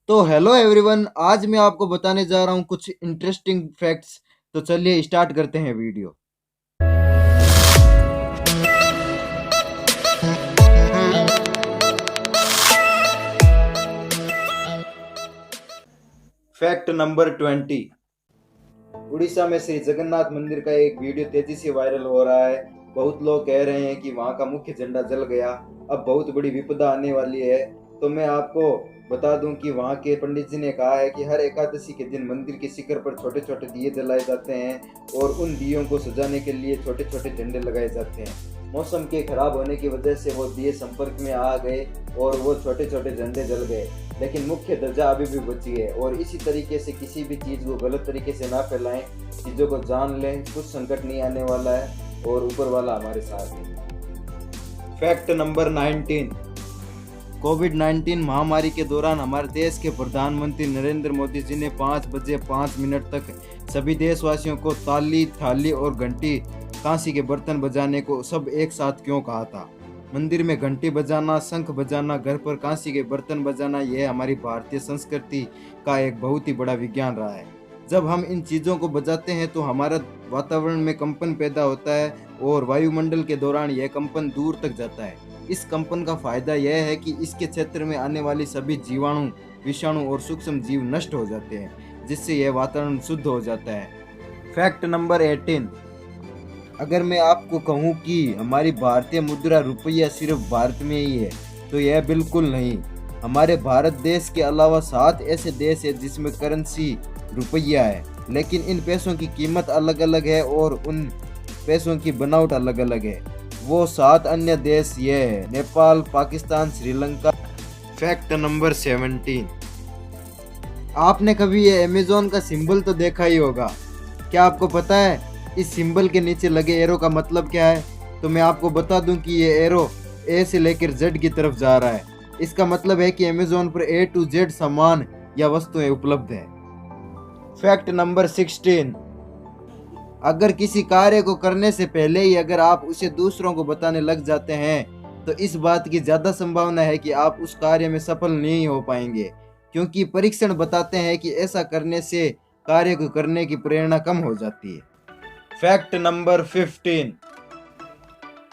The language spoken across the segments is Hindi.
तो हेलो एवरीवन, आज मैं आपको बताने जा रहा हूँ कुछ इंटरेस्टिंग फैक्ट्स। तो चलिए स्टार्ट करते हैं वीडियो। Fact number 20। उड़ीसा में श्री जगन्नाथ मंदिर का एक वीडियो तेजी से वायरल हो रहा है। बहुत लोग कह रहे हैं कि वहां का मुख्य झंडा जल गया, अब बहुत बड़ी विपदा आने वाली है। तो मैं आपको बता दूं कि वहां के पंडित जी ने कहा है कि हर एकादशी के दिन मंदिर के शिखर पर छोटे छोटे दिए जलाए जाते हैं और उन दियों को सजाने के लिए छोटे छोटे झंडे लगाए जाते हैं। मौसम के खराब होने की वजह से वो दिए संपर्क में आ गए और वो छोटे छोटे झंडे जल गए, लेकिन मुख्य ध्वजा अभी भी बची है। और इसी तरीके से किसी भी चीज़ को गलत तरीके से ना फैलाएं, चीज़ों को जान लें, कुछ संकट नहीं आने वाला है और ऊपर वाला हमारे साथ है। Fact number 19। कोविड-19 महामारी के दौरान हमारे देश के प्रधानमंत्री नरेंद्र मोदी जी ने 5 बजे 5 मिनट तक सभी देशवासियों को ताली, थाली और घंटी, कांसी के बर्तन बजाने को सब एक साथ क्यों कहा था। मंदिर में घंटी बजाना, शंख बजाना, घर पर कांसी के बर्तन बजाना, यह हमारी भारतीय संस्कृति का एक बहुत ही बड़ा विज्ञान रहा है। जब हम इन चीज़ों को बजाते हैं तो हमारा वातावरण में कंपन पैदा होता है और वायुमंडल के दौरान यह कंपन दूर तक जाता है। इस कंपन का फायदा यह है कि इसके क्षेत्र में आने वाली सभी जीवाणु, विषाणु और सूक्ष्म जीव नष्ट हो जाते हैं, जिससे यह वातावरण शुद्ध हो जाता है। Fact number 18। अगर मैं आपको कहूँ कि हमारी भारतीय मुद्रा रुपया सिर्फ भारत में ही है, तो यह बिल्कुल नहीं। हमारे भारत देश के अलावा 7 ऐसे देश हैं जिसमें करेंसी रुपया है, लेकिन इन पैसों की कीमत अलग अलग है और उन पैसों की बनावट अलग अलग है। वो 7 अन्य देश ये है: नेपाल, पाकिस्तान, श्रीलंका। Fact number 17। आपने कभी ये अमेज़न का सिंबल तो देखा ही होगा। क्या आपको पता है इस सिंबल के नीचे लगे एरो का मतलब क्या है? तो मैं आपको बता दूं कि ये एरो ए से लेकर जेड की तरफ जा रहा है। इसका मतलब है कि अमेज़न पर ए टू जेड सामान या वस्तुएं उपलब्ध हैं। Fact number 16। अगर किसी कार्य को करने से पहले ही अगर आप उसे दूसरों को बताने लग जाते हैं, तो इस बात की ज़्यादा संभावना है कि आप उस कार्य में सफल नहीं हो पाएंगे, क्योंकि परीक्षण बताते हैं कि ऐसा करने से कार्य को करने की प्रेरणा कम हो जाती है। Fact number 15।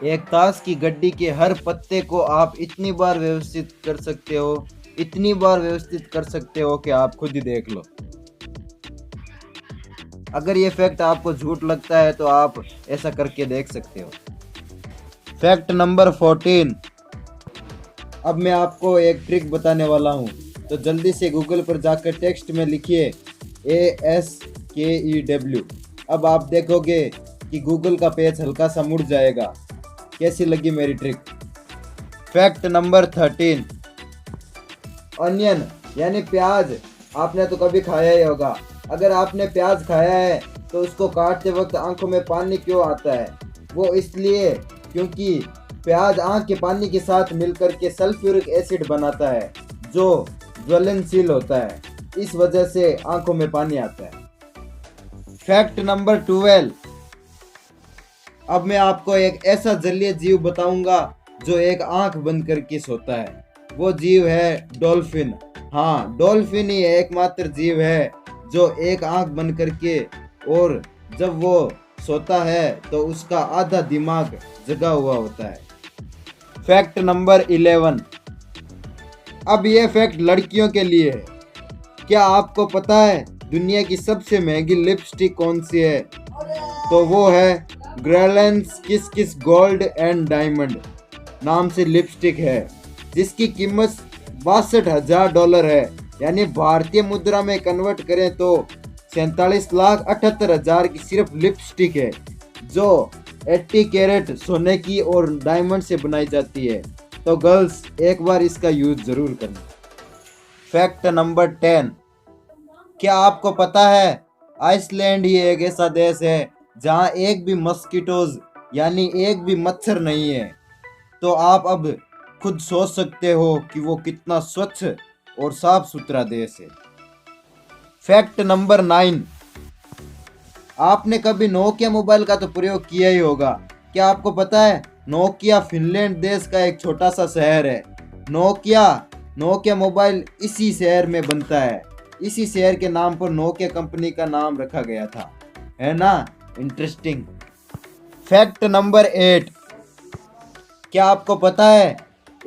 एक ताश की गड्डी के हर पत्ते को आप इतनी बार व्यवस्थित कर सकते हो, इतनी बार व्यवस्थित कर सकते हो कि आप खुद ही देख लो। अगर ये फैक्ट आपको झूठ लगता है तो आप ऐसा करके देख सकते हो। Fact number 14। अब मैं आपको एक ट्रिक बताने वाला हूँ, तो जल्दी से गूगल पर जाकर टेक्स्ट में लिखिए ASKEW। अब आप देखोगे कि गूगल का पेज हल्का सा मुड़ जाएगा। कैसी लगी मेरी ट्रिक? Fact number 13। अनियन यानी प्याज आपने तो कभी खाया ही होगा। अगर आपने प्याज खाया है तो उसको काटते वक्त आंखों में पानी क्यों आता है? वो इसलिए क्योंकि प्याज आंख के पानी के साथ मिलकर के सल्फ्यूरिक एसिड बनाता है जो ज्वलनशील होता है। इस वजह से आंखों में पानी आता है। Fact number 12। अब मैं आपको एक ऐसा जलीय जीव बताऊंगा जो एक आंख बंद करके सोता है। वो जीव है डॉल्फिन। हाँ, डॉल्फिन ही एकमात्र जीव है जो एक आंख बंद करके, और जब वो सोता है तो उसका आधा दिमाग जगा हुआ होता है। Fact number 11। अब ये फैक्ट लड़कियों के लिए है। क्या आपको पता है दुनिया की सबसे महंगी लिपस्टिक कौन सी है? तो वो है ग्रेलेंस किस किस गोल्ड एंड डायमंड नाम से लिपस्टिक है, जिसकी कीमत $62,000 है। यानी भारतीय मुद्रा में कन्वर्ट करें तो 47,78,000 की सिर्फ लिपस्टिक है, जो 80 कैरेट सोने की और डायमंड से बनाई जाती है। तो गर्ल्स, एक बार इसका यूज जरूर करना। Fact number 10। क्या आपको पता है आइसलैंड ही एक ऐसा देश है जहां एक भी मस्कीटोज यानी एक भी मच्छर नहीं है? तो आप अब खुद सोच सकते हो कि वो कितना स्वच्छ और साफ सुथरा देश है। Fact number 9। आपने कभी नोकिया मोबाइल का तो प्रयोग किया ही होगा। क्या आपको पता है नोकिया फिनलैंड देश का एक छोटा सा शहर है। नोकिया नोकिया मोबाइल इसी शहर में बनता है। इसी शहर के नाम पर नोकिया कंपनी का नाम रखा गया था। है ना इंटरेस्टिंग। फैक्ट नंबर 8, क्या आपको पता है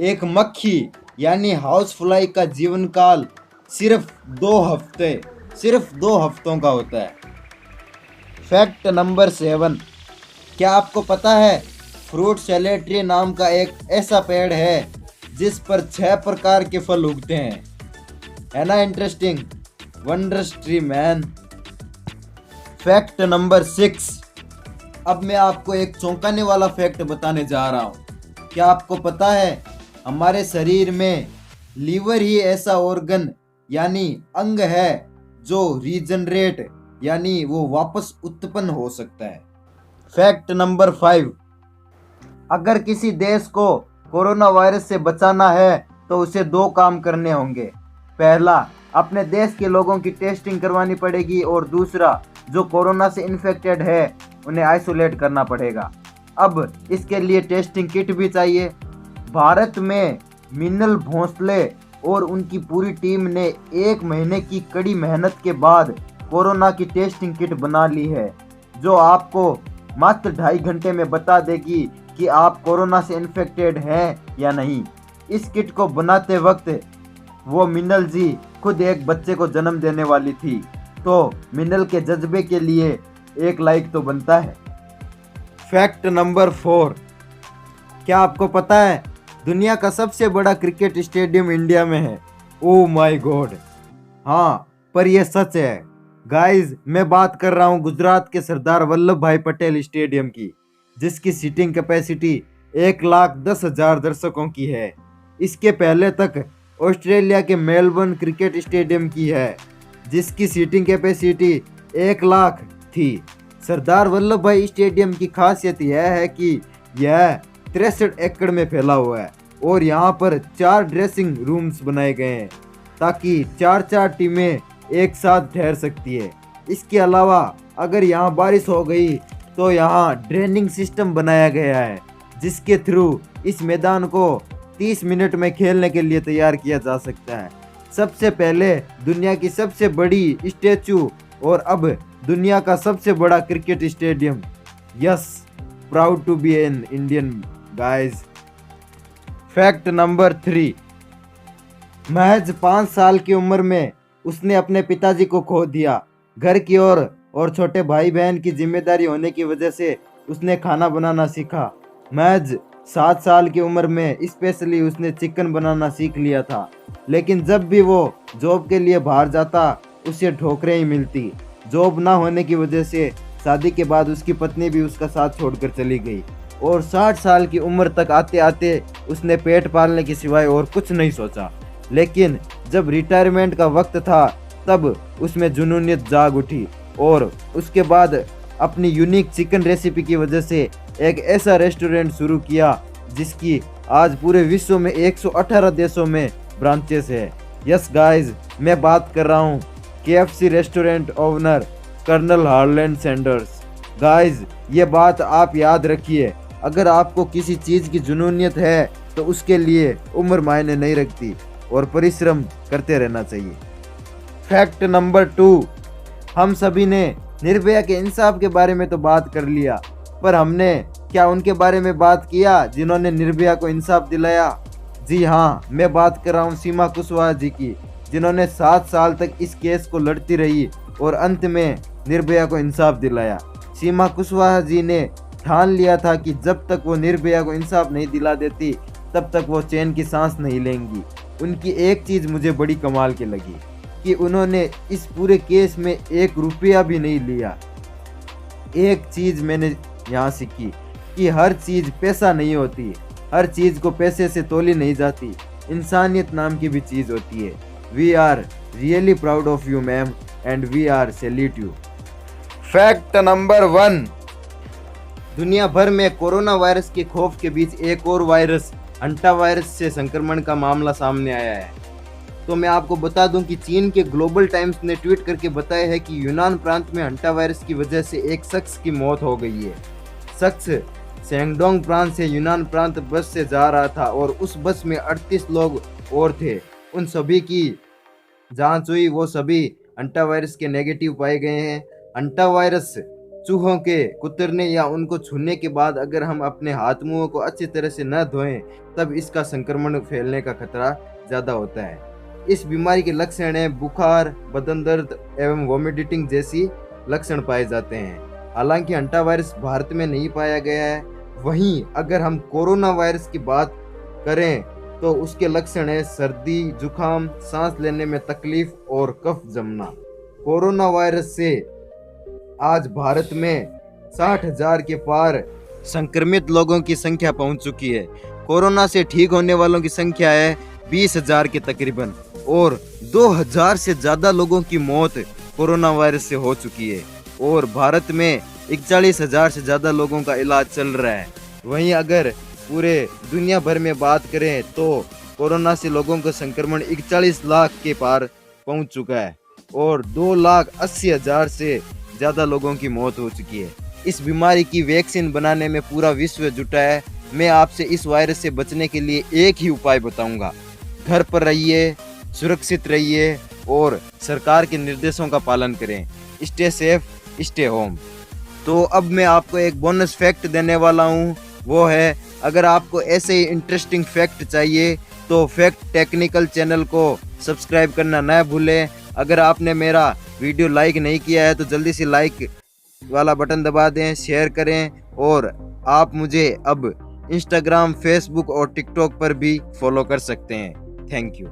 एक मक्खी यानी हाउस फ्लाई का जीवन काल सिर्फ 2 हफ्तों का होता है। फैक्ट नंबर 7, क्या आपको पता है फ्रूट सैलेड ट्री नाम का एक ऐसा पेड़ है जिस पर 6 प्रकार के फल उगते हैं। है ना interesting. Wondrous tree man. Fact number 6, अब मैं आपको एक चौंकाने वाला फैक्ट बताने जा रहा हूँ। क्या आपको पता है हमारे शरीर में लीवर ही ऐसा ऑर्गन यानी अंग है जो रीजनरेट यानी वो वापस उत्पन्न हो सकता है। फैक्ट नंबर 5, अगर किसी देश को कोरोना वायरस से बचाना है तो उसे 2 काम करने होंगे। पहला, अपने देश के लोगों की टेस्टिंग करवानी पड़ेगी और दूसरा, जो कोरोना से इन्फेक्टेड है उन्हें आइसोलेट करना पड़ेगा। अब इसके लिए टेस्टिंग किट भी चाहिए। भारत में मिनल भोंसले और उनकी पूरी टीम ने 1 महीने की कड़ी मेहनत के बाद कोरोना की टेस्टिंग किट बना ली है, जो आपको मात्र 2.5 घंटे में बता देगी कि आप कोरोना से इन्फेक्टेड हैं या नहीं। इस किट को बनाते वक्त वो मिनल जी खुद एक बच्चे को जन्म देने वाली थी, तो मिनल के जज्बे के लिए 1 लाइक तो बनता है। फैक्ट नंबर 4, क्या आपको पता है दुनिया का सबसे बड़ा क्रिकेट स्टेडियम इंडिया में है। Oh my God. हाँ, पर यह सच है गाइज। मैं बात कर रहा हूँ गुजरात के सरदार वल्लभ भाई पटेल स्टेडियम की, जिसकी सीटिंग कैपेसिटी 1,10,000 दर्शकों की है। इसके पहले तक ऑस्ट्रेलिया के मेलबर्न क्रिकेट स्टेडियम की है, जिसकी सीटिंग कैपेसिटी 1 लाख थी। सरदार वल्लभ भाई स्टेडियम की खासियत यह है कि यह 63 एकड़ में फैला हुआ है और यहाँ पर 4 ड्रेसिंग रूम्स बनाए गए हैं ताकि 4 टीमें एक साथ ठहर सकती है। इसके अलावा अगर यहाँ बारिश हो गई तो यहाँ ड्रेनिंग सिस्टम बनाया गया है, जिसके थ्रू इस मैदान को 30 मिनट में खेलने के लिए तैयार किया जा सकता है। सबसे पहले दुनिया की सबसे बड़ी स्टैचू और अब दुनिया का सबसे बड़ा cricket stadium. Yes, proud to be an Indian guys. Fact number 3, महज 5 साल की उम्र में उसने अपने पिताजी को खो दिया। घर की और छोटे भाई बहन की जिम्मेदारी होने की वजह से उसने खाना बनाना सीखा। महज 7 साल की उम्र में स्पेशली उसने चिकन बनाना सीख लिया था, लेकिन जब भी वो जॉब के लिए बाहर जाता उसे ठोकरें ही मिलती। जॉब ना होने की वजह से शादी के बाद उसकी पत्नी भी उसका साथ छोड़कर चली गई और 60 साल की उम्र तक आते आते उसने पेट पालने के सिवाय और कुछ नहीं सोचा। लेकिन जब रिटायरमेंट का वक्त था तब उसमें जुनूनियत जाग उठी और उसके बाद अपनी यूनिक चिकन रेसिपी की वजह से एक ऐसा रेस्टोरेंट शुरू किया जिसकी आज पूरे विश्व में 118 देशों में ब्रांचेस है। यस गाइस, मैं बात कर रहा हूँ KFC restaurant owner colonel Harland Sanders. Guys, ये बात आप याद रखिए, अगर आपको किसी चीज़ की जुनूनियत है तो उसके लिए उम्र मायने नहीं रखती और परिश्रम करते रहना चाहिए। फैक्ट नंबर 2, हम सभी ने निर्भया के इंसाफ के बारे में तो बात कर लिया, पर हमने क्या उनके बारे में बात किया जिन्होंने निर्भया को इंसाफ दिलाया? जी हाँ, मैं बात कर रहा हूँ सीमा कुशवाहा जी की, जिन्होंने 7 साल तक इस केस को लड़ती रही और अंत में निर्भया को इंसाफ दिलाया। सीमा कुशवाहा जी ने ठान लिया था कि जब तक वो निर्भया को इंसाफ नहीं दिला देती तब तक वो चैन की सांस नहीं लेंगी। उनकी एक चीज़ मुझे बड़ी कमाल की लगी कि उन्होंने इस पूरे केस में 1 रुपया भी नहीं लिया। एक चीज़ मैंने यहाँ सीखी कि हर चीज़ पैसा नहीं होती, हर चीज़ को पैसे से तोली नहीं जाती, इंसानियत नाम की भी चीज़ होती है। We are really proud of you ma'am and we are salute you. Fact number 1, दुनिया भर में कोरोना वायरस के खौफ के बीच एक और वायरस हंटा वायरस से संक्रमण का मामला सामने आया है। तो मैं आपको बता दूं कि चीन के ग्लोबल टाइम्स ने ट्वीट करके बताया है कि यूनान प्रांत में हंटा वायरस की वजह से एक शख्स की मौत हो गई है। शख्स शेंगडोंग प्रांत से यूनान प्रांत बस से जा रहा था और उस बस में 38 लोग और थे। उन सभी की जांच हुई, वो सभी अंटा वायरस के नेगेटिव पाए गए हैं। अंटा वायरस चूहों के कुतरने या उनको छूने के बाद अगर हम अपने हाथ मुंह को अच्छी तरह से न धोएं तब इसका संक्रमण फैलने का खतरा ज़्यादा होता है। इस बीमारी के लक्षण हैं बुखार, बदन दर्द एवं वोमिटिंग जैसी लक्षण पाए जाते हैं। हालांकि अंटा वायरस भारत में नहीं पाया गया है। वहीं अगर हम कोरोना वायरस की बात करें तो उसके लक्षण है सर्दी, जुकाम, सांस लेने में तकलीफ और कफ जमना। कोरोना वायरस से आज भारत में 60,000 के पार संक्रमित लोगों की संख्या पहुंच चुकी है। कोरोना से ठीक होने वालों की संख्या है 20,000 के तकरीबन और 2,000 से ज़्यादा लोगों की मौत कोरोना वायरस से हो चुकी है और भारत में 41,000 से ज़्यादा लोगों का इलाज चल रहा है। वहीं अगर पूरे दुनिया भर में बात करें तो कोरोना से लोगों का संक्रमण 41 लाख के पार पहुंच चुका है और 2,80,000 से ज़्यादा लोगों की मौत हो चुकी है। इस बीमारी की वैक्सीन बनाने में पूरा विश्व जुटा है। मैं आपसे इस वायरस से बचने के लिए एक ही उपाय बताऊंगा, घर पर रहिए, सुरक्षित रहिए और सरकार के निर्देशों का पालन करें। Stay safe, stay home. तो अब मैं आपको एक बोनस फैक्ट देने वाला हूँ, वो है अगर आपको ऐसे ही इंटरेस्टिंग फैक्ट चाहिए तो फैक्ट टेक्निकल चैनल को सब्सक्राइब करना न भूलें। अगर आपने मेरा वीडियो लाइक नहीं किया है तो जल्दी से लाइक वाला बटन दबा दें, शेयर करें और आप मुझे अब इंस्टाग्राम, फेसबुक और टिकटॉक पर भी फॉलो कर सकते हैं। Thank you.